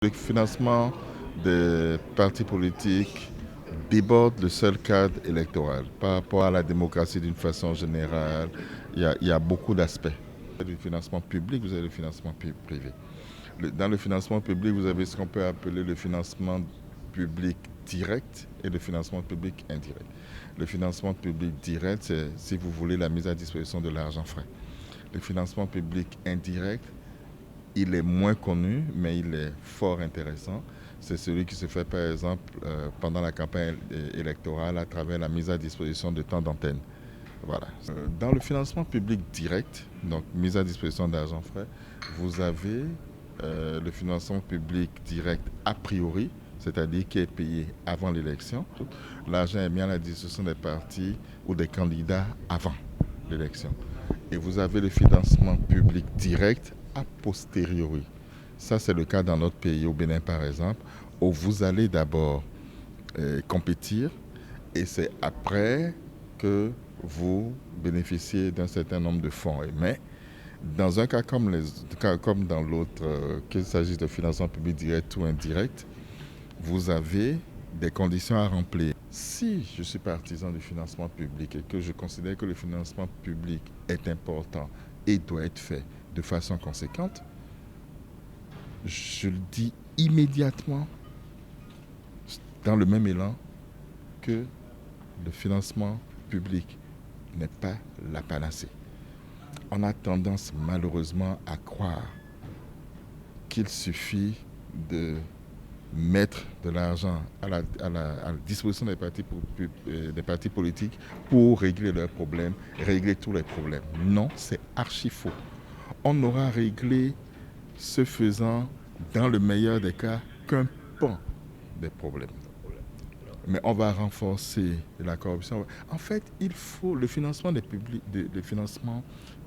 Le financement des partis politiques déborde le seul cadre électoral. Par rapport à la démocratie d'une façon générale, il y a beaucoup d'aspects. Vous avez le financement public, vous avez le financement privé. Dans le financement public, vous avez ce qu'on peut appeler le financement public direct et le financement public indirect. Le financement public direct, c'est, si vous voulez, la mise à disposition de l'argent frais. Le financement public indirect, il est moins connu, mais il est fort intéressant. C'est celui qui se fait, par exemple, pendant la campagne électorale à travers la mise à disposition de temps d'antenne. Voilà. Dans le financement public direct, donc mise à disposition d'argent frais, vous avez le financement public direct a priori, c'est-à-dire qui est payé avant l'élection. L'argent est mis à la disposition des partis ou des candidats avant l'élection. Et vous avez le financement public direct a posteriori. Ça, c'est le cas dans notre pays, au Bénin par exemple, où vous allez d'abord compétir et c'est après que vous bénéficiez d'un certain nombre de fonds. Mais dans un cas comme dans l'autre, qu'il s'agisse de financement public direct ou indirect, vous avez des conditions à remplir. Si je suis partisan du financement public et que je considère que le financement public est important et doit être fait de façon conséquente, je le dis immédiatement dans le même élan que le financement public n'est pas la panacée. On a tendance malheureusement à croire qu'il suffit de mettre de l'argent à la disposition des partis politiques pour régler leurs problèmes, régler tous les problèmes. Non, c'est archi faux. On aura réglé, ce faisant, dans le meilleur des cas, qu'un pan des problèmes. Mais on va renforcer la corruption. En fait, il faut le financement financement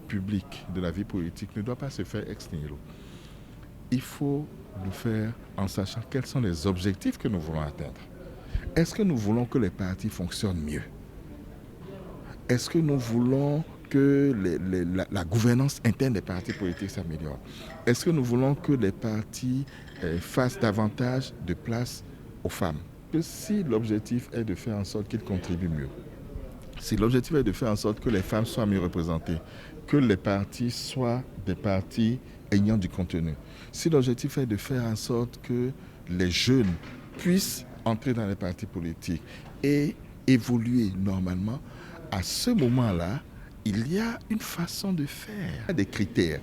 public de la vie politique ne doit pas se faire ex nihilo. Il faut le faire en sachant quels sont les objectifs que nous voulons atteindre. Est-ce que nous voulons que les partis fonctionnent mieux? Est-ce que nous voulons que la gouvernance interne des partis politiques s'améliore? Est-ce que nous voulons que les partis fassent davantage de place aux femmes? Que si l'objectif est de faire en sorte qu'ils contribuent mieux, si l'objectif est de faire en sorte que les femmes soient mieux représentées, que les partis soient des partis ayant du contenu, si l'objectif est de faire en sorte que les jeunes puissent entrer dans les partis politiques et évoluer normalement, à ce moment-là, il y a une façon de faire. Il y a des critères.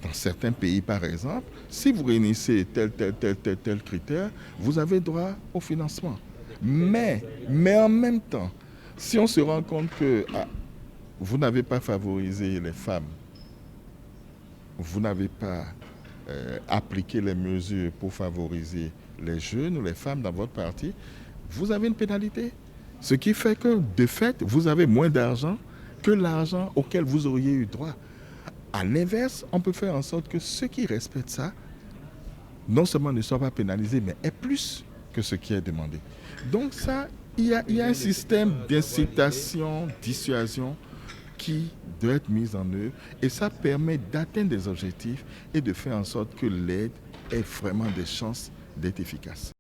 Dans certains pays, par exemple, si vous réunissez tel critère, vous avez droit au financement. Mais en même temps, si on se rend compte que vous n'avez pas favorisé les femmes, vous n'avez pas appliqué les mesures pour favoriser les jeunes ou les femmes dans votre parti, vous avez une pénalité. Ce qui fait que, de fait, vous avez moins d'argent que l'argent auquel vous auriez eu droit. À l'inverse, on peut faire en sorte que ceux qui respectent ça, non seulement ne soient pas pénalisés, mais aient plus que ce qui est demandé. Donc ça, il y a un système d'incitation, dissuasion qui doit être mis en œuvre et ça permet d'atteindre des objectifs et de faire en sorte que l'aide ait vraiment des chances d'être efficace.